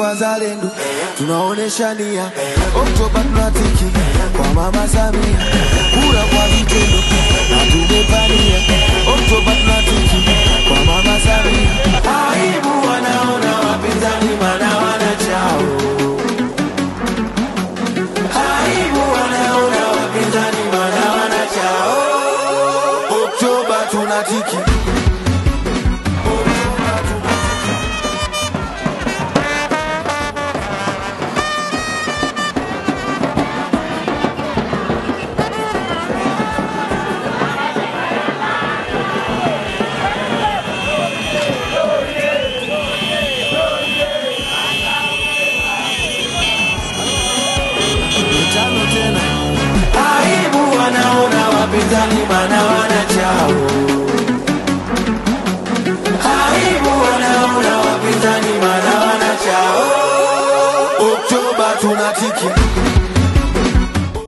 wazalendo, tunaonesha nia. Oktoba tunatiki kwa Mama Samia, kura kwa vitendo na tumepania. Oktoba tunatiki kwa Mama Samia. Aibu wanaona wapinzani mana wanachao. Aibu wanaona wapinzani mana wanachao. Oktoba tunatiki. Aibu wanaona wapinzani mana